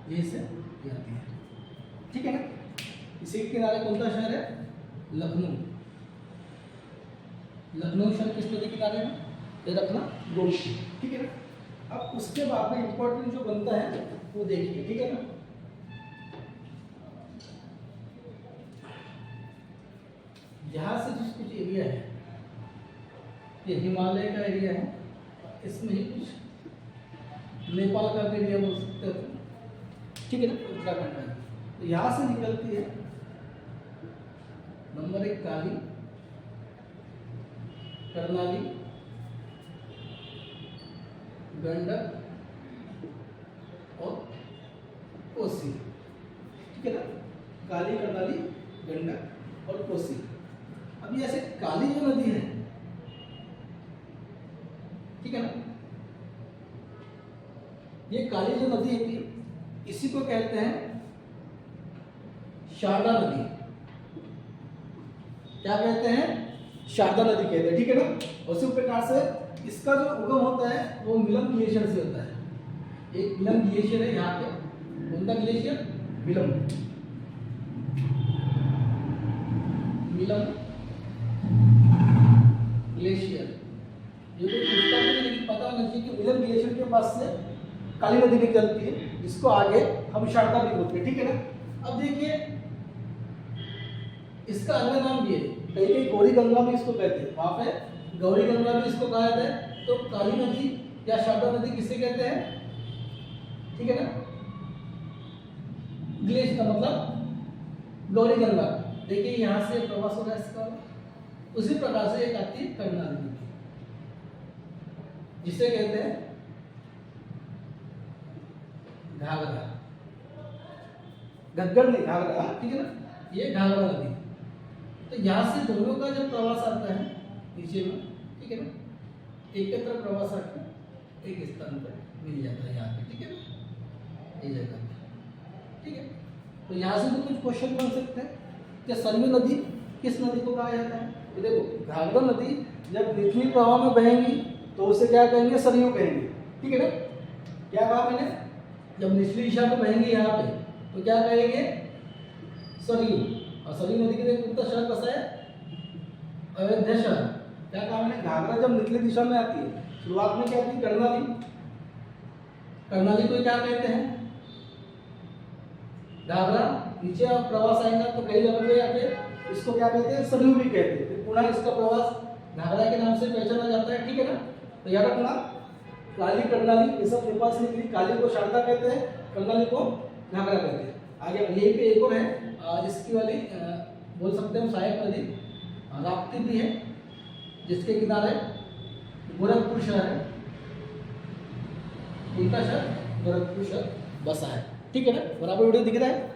ये से ये आती है, ठीक है ना। इसी के किनारे कौन सा शहर है, लखनऊ। लखनऊ शहर किस नदी किनारे में, ये रखना गोमती, ठीक है ना। अब उसके बाद में इंपॉर्टेंट जो बनता है वो देखिए, ठीक है ना। यहाँ से जिस कुछ एरिया है, ये हिमालय का एरिया है, इसमें ही कुछ नेपाल का भी एरिया बोल सकते हो, ठीक है ना, उत्तराखंड का। तो यहाँ से निकलती है नंबर 1 काली, कर्नाली, गंडक और कोसी, ठीक है ना। काली, कर्नाली, गंडक और कोसी। अब ये ऐसे काली जो नदी है, ठीक है ना, ये काली जो नदी है इसी को कहते हैं शारदा नदी। क्या कहते हैं, शारदा नदी कहते हैं, ठीक है ना। उसी प्रकार से इसका जो उगम होता है वो मिलम ग्लेशियर से होता है। एक मिलम ग्लेशियर है यहाँ पे, कौन सा ग्लेशियर, मिलम, मिलम ग्लेशियर। ये तो पूछता है लेकिन पता होना चाहिए कि मिलम ग्लेशियर के पास से काली नदी निकलती है, जिसको आगे हम शारदा भी बोलते हैं, ठीक है ना। अब देखिए इसका अन्य नाम ये, कहीं गौरी गंगा भी इसको कहते हैं, वहां पे गौरी गंगा भी इसको कहा जाता है। तो काली नदी या शारदा नदी किसे कहते हैं, ठीक है ना। ग्लेशियर का मतलब गौरी गंगा। देखिए यहाँ से प्रवास होगा इसका, उसी प्रकार से एक आती है कर्नाली नदी, जिसे कहते हैं घाघरा, घग्गर नहीं घाघरा, ठीक है ना, ये घाघरा नदी। तो यहाँ से दोनों का जब प्रवास आता है नीचे में, ठीक है ना, एकत्र प्रवास आकर एक स्थान पर मिल जाता है यहाँ पे, ठीक है ना, ये जगह। ठीक है। तो यहाँ से भी कुछ क्वेश्चन बन सकते हैं कि सरयू नदी किस नदी को कहा जाता है। ये देखो घाघरा नदी जब निचली प्रवाह में बहेंगी तो उसे क्या कहेंगे, सरयू कहेंगे, ठीक है ना। क्या कहा मैंने, जब निचली दिशा में बहेंगी यहाँ पे तो क्या कहेंगे, सरयू। और सरयू नदी के लिए उत्तर शहर कसा है, अयोध्या शहर। क्या कहा मैंने, घाघरा जब निचली दिशा में आती है, शुरुआत में क्या थी, कर्णाली, कर्णाली को क्या कहते हैं, घाघरा। नीचे आप प्रवास आएगा तो कई जगह पे आके इसको क्या कहते हैं, सरयू भी कहते हैं। फिर पुनः इसका प्रवास घाघरा के नाम से पहचाना जाता है, ठीक है ना। तो याद रखना, काली, कर्णाली ये सब नेपाल से निकली। काली को शारदा कहते हैं, कर्णाली को घाघरा कहते हैं। आगे यही पे एक और है जिसकी वाली बोल सकते हैं सहायक नदी राप्ती भी है, जिसके किनारे गोरखपुर शहर है, उनका शहर गोरखपुर शहर बसा है, ठीक है ना। बराबर वीडियो दिख रहा है।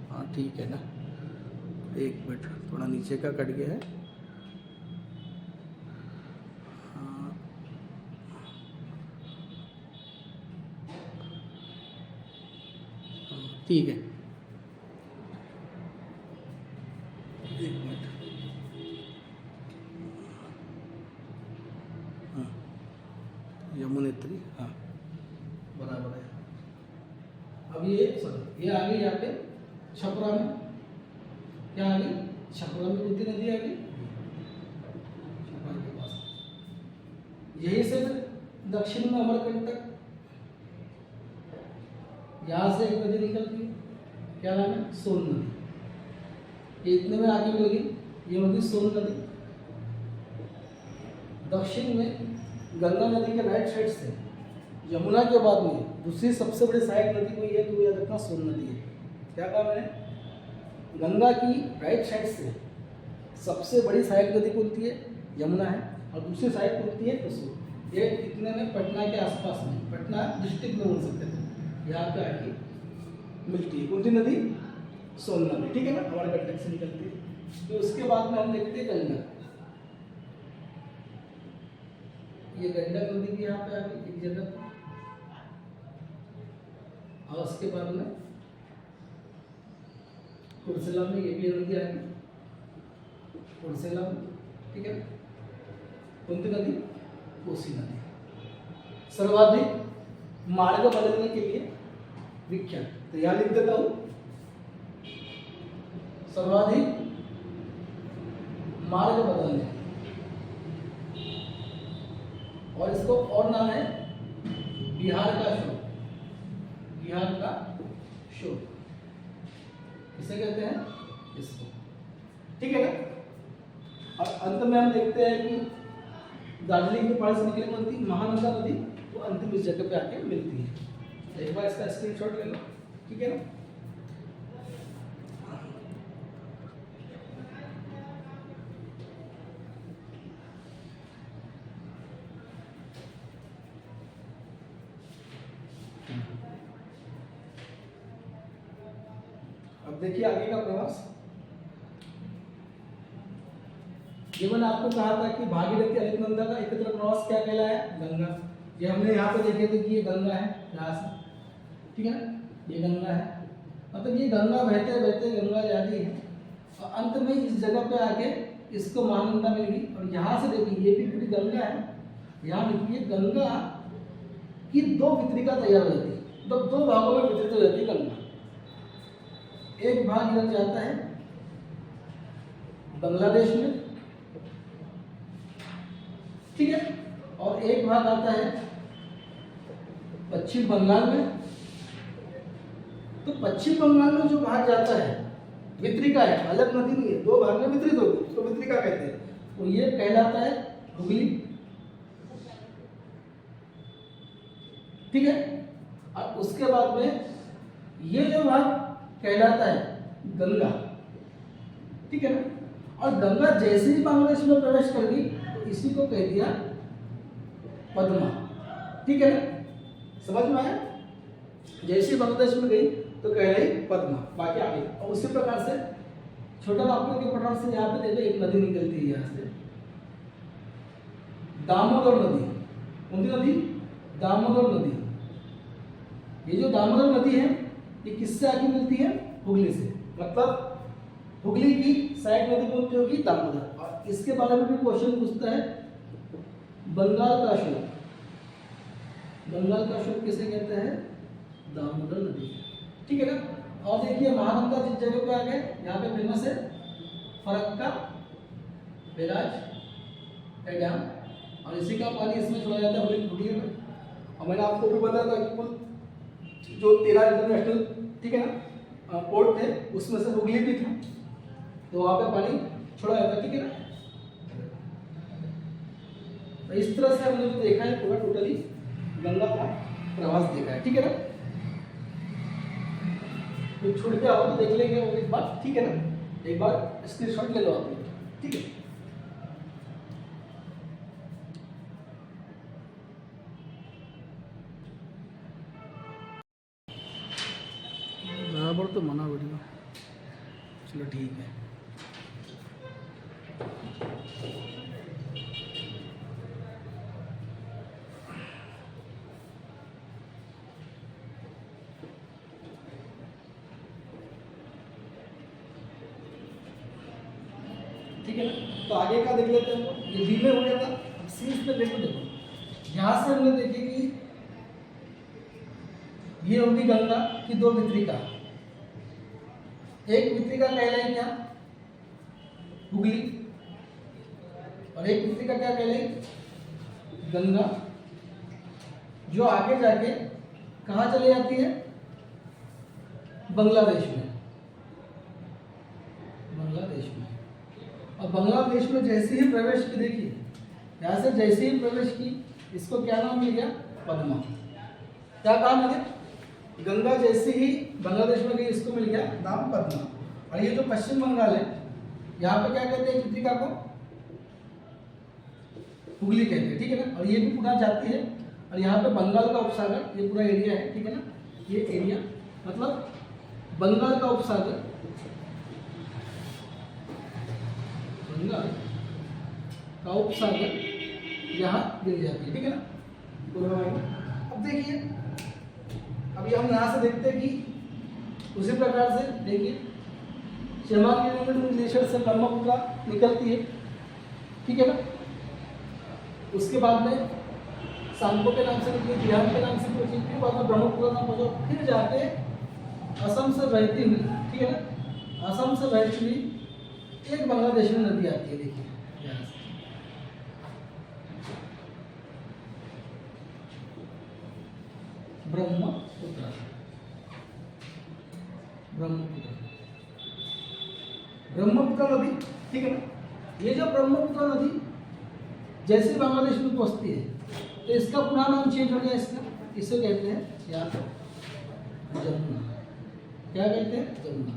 हाँ ठीक है ना, एक मिनट, थोड़ा नीचे का कट गया है। हाँ ठीक है, एक मिनट। हाँ यमुनेत्री, हाँ बराबर है। अब ये सॉरी ये आ गई यहाँ पे छपरा में, क्या आ गई, छपरा में कौन सी नदी आ गई, छपरा के पास। यही से दक्षिण में अमरकंटक, यहाँ से एक नदी निकलती है, क्या नाम है, सोन नदी। ये इतने में आगे मिल गई, ये होगी सोन नदी। दक्षिण में गंगा नदी के राइट साइड से यमुना के बाद में दूसरी सबसे बड़ी सहायक नदी कोई है तो याद रखना सोन नदी है। क्या कहा मैंने, गंगा की राइट साइड से सबसे बड़ी सहायक नदी कौन सी है, यमुना है, और दूसरी सहायक कौन सी है, कसूर। ये इतने में पटना के आसपास में, पटना डिस्ट्रिक्ट में बोल सकते थे, यहाँ पे आके मिलती है कौन सी नदी, सोन नदी, ठीक है ना, हमारे कंटक से निकलती है। तो उसके बाद में हम देखते हैं गंगा। ये गंडक नदी भी यहाँ पे आ गई एक जगह पे, और उसके बाद में कुर्सेला में ये भी नदी आ गई, कुर्सेला में, ठीक है। कौन सी नदी, कोसी नदी। सर्वाधिक मार्ग बदलने के लिए विख्यात, तो यहाँ लिख देता हूँ, सर्वाधिक मार्ग बदलने, और इसको और नाम है बिहार का शोर, बिहार का शोर किसे कहते हैं, इसको, ठीक है ना। और अंत में हम देखते हैं कि दार्जिलिंग के पहाड़ से निकली कौन थी, महानंदा नदी, वो अंतिम इस जगह पे आके मिलती है। तो एक बार इसका स्क्रीनशॉट ले लो, ठीक है ना। अब देखिए आगे का प्रवास। ये मैंने आपको कहा था कि भागीरथी अलकनंदा का एकत्र प्रवास क्या कहलाया, गंगा। ये हमने यहाँ पे देखे थे कि ये गंगा है यहाँ से, ठीक है ना, ये गंगा है। मतलब ये गंगा बहते बहते गंगा जा रही है और अंत में इस जगह पे आके इसको महानंदा मिल गई। और यहाँ से देखिए ये भी पूरी गंगा है, यहाँ देखिए गंगा की दो वितरिका तैयार हो जाती है, तो दो भागों में वितरित हो जाती है गंगा। एक भाग इधर जाता है बांग्लादेश में, ठीक है, और एक भाग आता है पश्चिम बंगाल में। तो पश्चिम बंगाल में जो भाग जाता है वितरिका है, अलग नदी नहीं है, दो भाग में वितरित होगी, उसको वितरिका कहते हैं। तो ये कहलाता है हुगली, ठीक है। और उसके बाद में ये जो भाग कहलाता है गंगा, ठीक है ना। और गंगा जैसे ही बांग्लादेश में प्रवेश कर गई तो इसी को कह दिया पद्मा, ठीक है ना, समझ में आया। जैसे ही बांग्लादेश में गई तो कह रही पद्मा, बाकी आगे। और उसी प्रकार से छोटा नागपुर के पठार से यहाँ पे देखो एक नदी निकलती है यहाँ से, दामोदर नदी। कौन सी नदी? दामोदर नदी। ये जो दामोदर नदी है ये किससे आके मिलती है? हुगली से। मतलब हुगली की साइड नदी कौन सी होगी? दामोदर। और इसके बारे में भी क्वेश्चन पूछता है, बंगाल का अशोक। बंगाल का अशोक किसे कहते हैं? दामोदर नदी। ठीक है ना। और देखिए महानंदा जिस जगह पे आ गए, यहाँ पे फेमस है फरक्का बैराज डैम, और इसी का पानी इसमें छोड़ा जाता है हुगली में। और मैंने आपको भी बताया था कि कुल जो 13 इंटरनेशनल, ठीक है ना, पोर्ट थे, उसमें से हुगली भी था, तो वहाँ पे पानी छोड़ा जाता है। ठीक है ना। तो इस तरह से हमने जो देखा है पूरा टोटली गंगा का प्रवास देखा है। ठीक है ना। तो छूट गया हो तो देख लेंगे वो एक बार। ठीक है ना। एक बार स्क्रीनशॉट ले लो आप लोग। ठीक है। बराबर तो मना वीडियो। चलो ठीक है। ठीक है ना। तो आगे का देख लेते हैं हम लोग। ये बी में हो गया था। अब सी पे देखो यहाँ से हमने देखे कि ये होगी गंगा की दो वितरिका। एक वितरिका कहलाई क्या? हुगली। और एक वितरिका क्या कहलाई? गंगा, जो आगे जाके कहाँ चली जाती है? बांग्लादेश में। बांग्लादेश में। और बांग्लादेश में जैसे ही प्रवेश की, देखिए यहाँ से जैसे ही प्रवेश की, इसको क्या नाम मिल गया? पद्मा। क्या कहा मैंने? गंगा जैसे ही बांग्लादेश में गई, इसको मिल गया नाम पद्मा। और ये जो पश्चिम बंगाल है, यहाँ पे क्या कहते हैं वितरिका को? हुगली कहते हैं। ठीक है ना। और ये भी पुनः जाती है, और यहाँ पे बंगाल का उपसागर, ये पूरा एरिया है। ठीक है ना। ये एरिया मतलब बंगाल का उपसागर, बंगाल का उपसागर यहाँ मिल जाती है। ठीक है ना। अब देखिए, अभी हम यहाँ से देखते हैं कि उसी प्रकार से देखिए शेमांग ग्लेशियर से ब्रह्मपुत्र निकलती है। ठीक है ना। उसके बाद में सांगपो के नाम से निकली, बिहार के नाम से निकली, फिर बाद में ब्रह्मपुत्र नाम पहुंचा, फिर जाके असम से बहती हुई, ठीक है ना, असम से बहती हुई एक बांग्लादेश में नदी आती है। देखिए यहाँ से ब्रह्मपुत्र। ब्रह्मपुत्र ब्रह्मपुत्र नदी। ठीक है ना। ये जो ब्रह्मपुत्र नदी जैसे बांग्लादेश में पहुंचती है, तो इसका पूरा नाम चेंज हो गया। इसका इसे कहते हैं यहाँ पर जमुना। क्या कहते हैं? जमुना।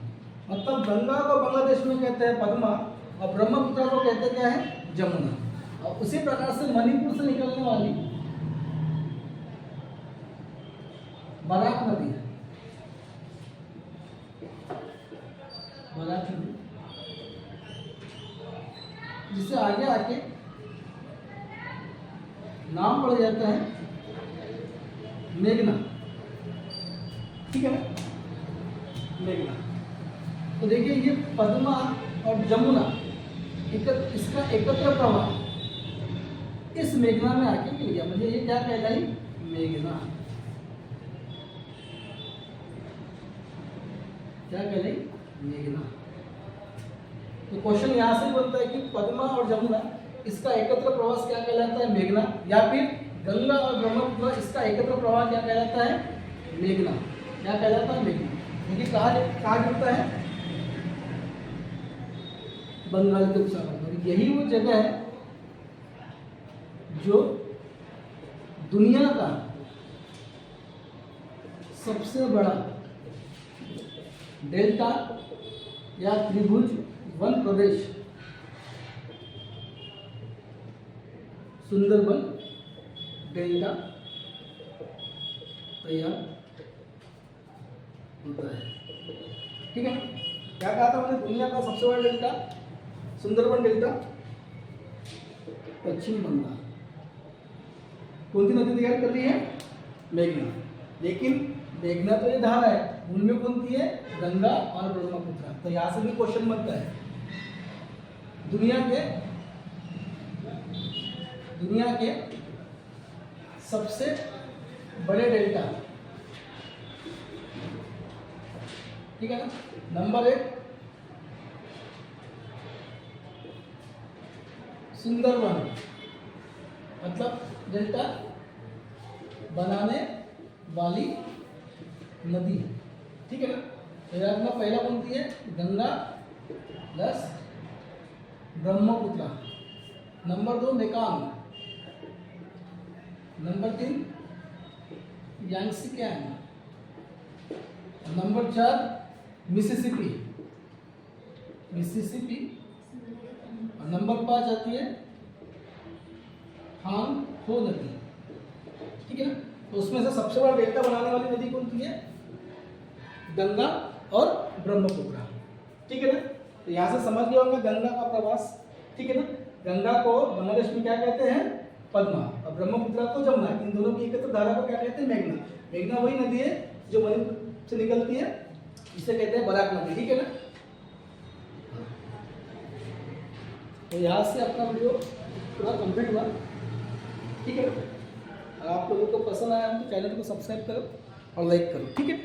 मतलब गंगा को बांग्लादेश में कहते हैं पद्मा, और ब्रह्मपुत्र को कहते हैं क्या है? जमुना। और उसी प्रकार से मणिपुर से निकलने वाली बराक नदी है। बराक नदी, जिससे आगे आके नाम पड़ जाता है मेघना। ठीक है ना। मेघना। तो देखिए ये पद्मा और जमुना इसका एकत्र प्रवाह इस मेघना में आके मिल गया। मुझे ये क्या कहलाई? मेघना। क्या कहलाई? मेघना। तो क्वेश्चन यहाँ से बनता है कि पद्मा और जमुना इसका एकत्र प्रवास क्या कहलाता है? मेघना। या फिर गंगा और ब्रह्मपुत्र इसका एकत्र प्रवाह क्या कहलाता है? मेघना। क्या कहलाता है? मेघना। क्योंकि कहाँ गिरता है? बंगाल के उपसागर में। यही वो जगह है जो दुनिया का सबसे बड़ा डेल्टा या त्रिभुज वन प्रदेश सुंदरबन डेल्टा तैयार होता है। ठीक है। क्या कहा था मैंने? दुनिया का सबसे बड़ा डेल्टा सुंदरबन डेल्टा पश्चिम बंगाल। कौन सी नदी तैयार कर रही है? मेघना। लेकिन मेघना तो ये धारा है, उनमें कौन सी है? गंगा और ब्रह्मपुत्र। तो यहाँ से भी क्वेश्चन बनता है, दुनिया के सबसे बड़े डेल्टा, ठीक है ना? नंबर 1 सुंदरवन, मतलब डेल्टा बनाने वाली नदी, ठीक है ना? तो यार अपना पहला कौन सी है? Ganga plus Brahmaputra. Number 2 Mekong. Number 3 Yangtze can. Number 4 Mississippi. और नंबर 5 आती है हांग हो नदी, ठीक है ना? तो उसमें से सबसे बड़ा डेल्टा बनाने वाली नदी कौन सी है? गंगा और ब्रह्मपुत्र, ठीक है ना? तो यहाँ से समझ गया होगा गंगा का प्रवास, ठीक है ना? गंगा को बांग्लादेश में क्या कहते हैं? पद्मा। और ब्रह्मपुत्र को जमुना। इन दोनों की एकत्र धारा को क्या कहते हैं? मेघना। मेघना वही नदी है जो मणिपुर से निकलती है, इसे कहते हैं बराक नदी, ठीक है ना? तो यहाँ से अपना वीडियो पूरा कंप्लीट हुआ, ठीक है ना? अगर आप लोगों को पसंद आया तो चैनल को सब्सक्राइब करो और लाइक करो, ठीक है?